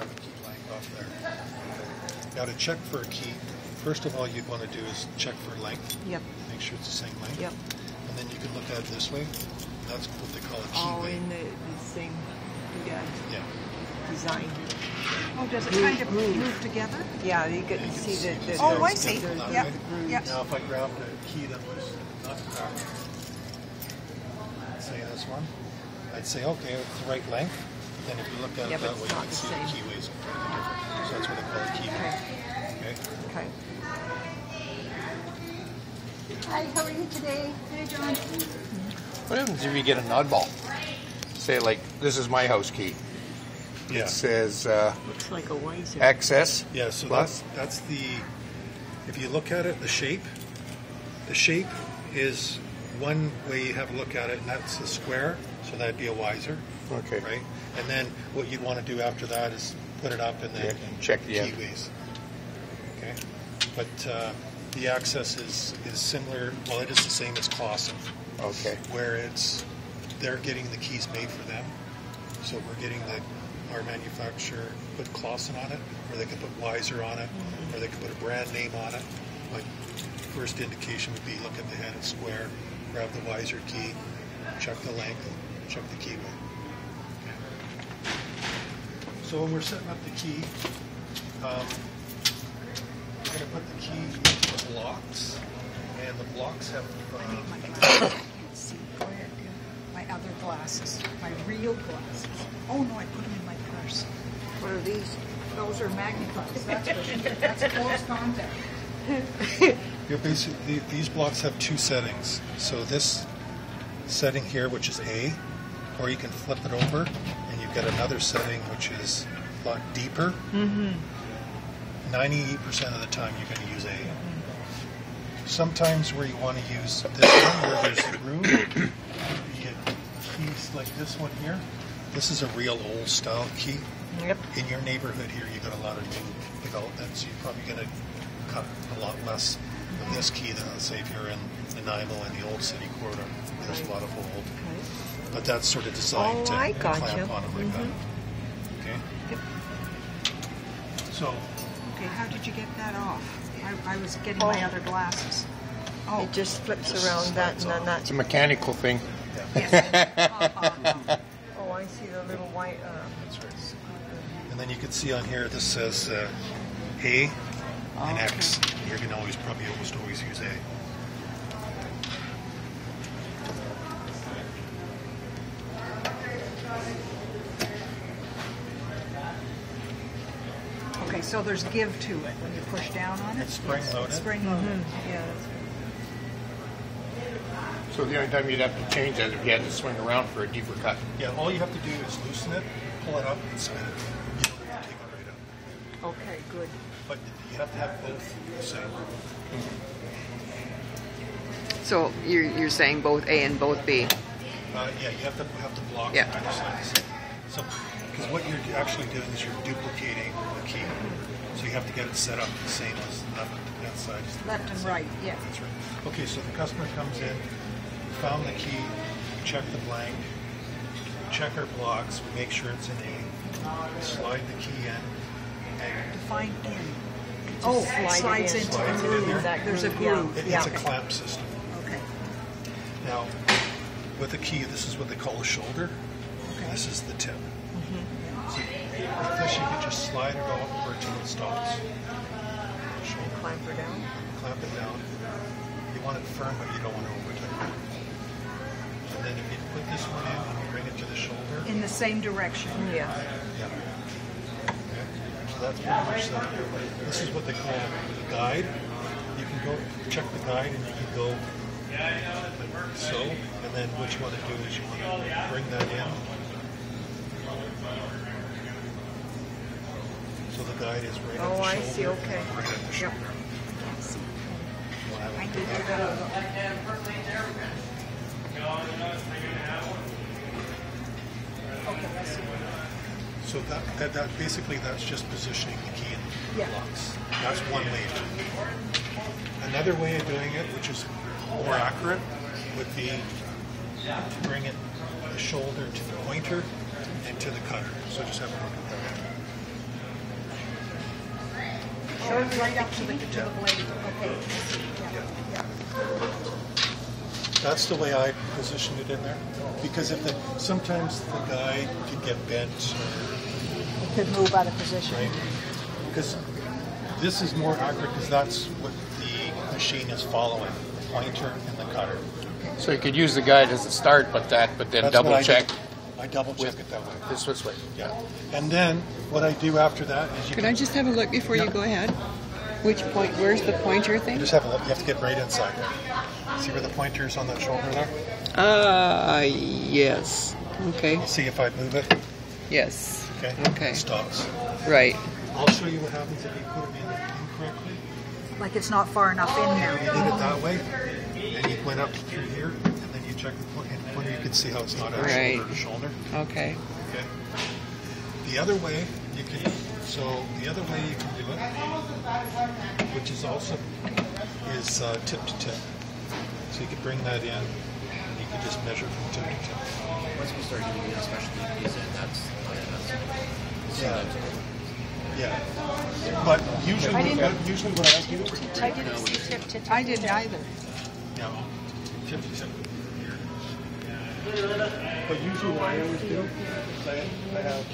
grab the key blank off there. Now to check for a key, first of all you'd want to do is check for length. Yep. Make sure it's the same length. Yep. And then you can look at it this way. That's what they call a key All weight. in the same design. Oh, does it kind of move together? Yeah, you can see the Oh, I see. That Yep. way. Yep. Now if I grab the key that was not cracked, say this one, I'd say okay, it's the right length. Then if you look at Yeah, it but that it's way, you not can the see same. the key weigh's completely different. So that's what they call a key weight. Okay. Okay. Hi, how are you today? Hey, John. What happens if you get an oddball? Say, like, this is my house key. Yeah. It says Looks like a Wiser. access. Yeah, so plus. that's the, if you look at it, the shape is one way you have a look at it, and that's the square, so that'd be a Wiser, Okay. right? And then what you'd want to do after that is put it up and then Yeah, check the end. keyways. Okay? But the access is similar, well, it is the same as Clausen, Okay. where they're getting the keys made for them. So we're getting our manufacturer put Clausen on it, or they could put Wiser on it, or they could put a brand name on it. Like first indication would be look at the head, it's square, grab the Wiser key, check the length, check the key weight. Okay. So when we're setting up the key, we're going to put the key into the blocks, and the blocks have I need my glasses. I can't see. My other glasses. My real glasses. Oh, no, I put them in my purse. What are these? Those are magnifying. That's close contact. You're basically, these blocks have two settings. So this setting here, which is A, or you can flip it over and you've got another setting which is a lot deeper. 98% of the time you're going to use A. Sometimes where you want to use this one, where there's room, you get keys like this one here. This is a real old style key. Yep. In your neighborhood here, you got a lot of new developments. You're probably going to cut a lot less of this key than, let's say, if you're in Nanaimo in the old city corridor. There's a lot of old. But that's sort of designed to clamp on it like that. Okay? Yep. So, Okay, how did you get that off? I was getting my other glasses. Oh, It just flips around that and then It's that. a mechanical thing. yes. Oh, I see the little white. that's right. And then you can see on here, this says A and X. You're going to probably almost always use A. Okay, so there's give to it when you push down on it? It's spring-loaded. Spring-loaded. Yeah. That's So the only time you'd have to change that if you had to swing around for a deeper cut. Yeah, all you have to do is loosen it, pull it up, and spin it. You don't have to take it right out. Okay, good. But you have to have both the same. So you're saying both A and both B? Yeah, you have to have the blocks Yeah. on either side. So, because what you're actually doing is you're duplicating the key. So you have to get it set up the same as left and side. Left and right, yeah. That's right. Okay, so the customer comes in, found the key, check the blank, check our blocks, we make sure it's in A, slide the key in, and Define in. Oh, It slides in. into Slides the it in groove. there. There's a groove. it's a clamp system. Okay. Now, with the key, this is what they call a shoulder. Okay. This is the tip. So with this, you can just slide it over until it stops. Shoulder. Clamp her down. Clamp it down. You want it firm, but you don't want to over tighten it. And then if you put this one in and you bring it to the shoulder, In the same direction. Yeah. yeah. Okay. So that's pretty much the, this is what they call the guide. You can go check the guide and you can go like so, and then what you want to do is you want to bring that in. So the guide is right at the Oh, shoulder. I see, okay. Right at the shoulder. You want to have it I like did that. Okay, I see. So that basically that's just positioning the key in the Yeah. blocks. That's one way of doing it. Another way of doing it, which is more accurate, would be to bring it the shoulder to the pointer and to the cutter. So just have a look at that. Short right up to the blade. Okay. That's the way I position it in there. Because sometimes the guy could get bent, It could move out of position. right? Because this is more accurate because that's what the machine is following, the pointer and the cutter. So you could use the guide as a start, but then That's what double I check do. I double check it that way. this way. Yeah. And then what I do after that is you Could I just have a look before you Yeah. go ahead? Which point? Where's the pointer thing? just have a look. You have to get right inside there. See where the pointer is on that shoulder there? Yes. Okay. See if I move it. Yes. Okay. Okay. It stops. Right. I'll show you what happens if you put it in incorrectly. Like it's not far enough in You now. did it that way, and you went up through here, and then you check the pointer. You can see how it's not at Right. shoulder to shoulder. Okay. Okay. The other way you can do it, which is also tip to tip. So you could bring that in, and you can just measure from tip to tip. Once we start doing it, especially keys in, that's Yeah. But usually what I do, I didn't see tip to tip. I didn't either. yeah, tip to tip. But usually what I always do is I have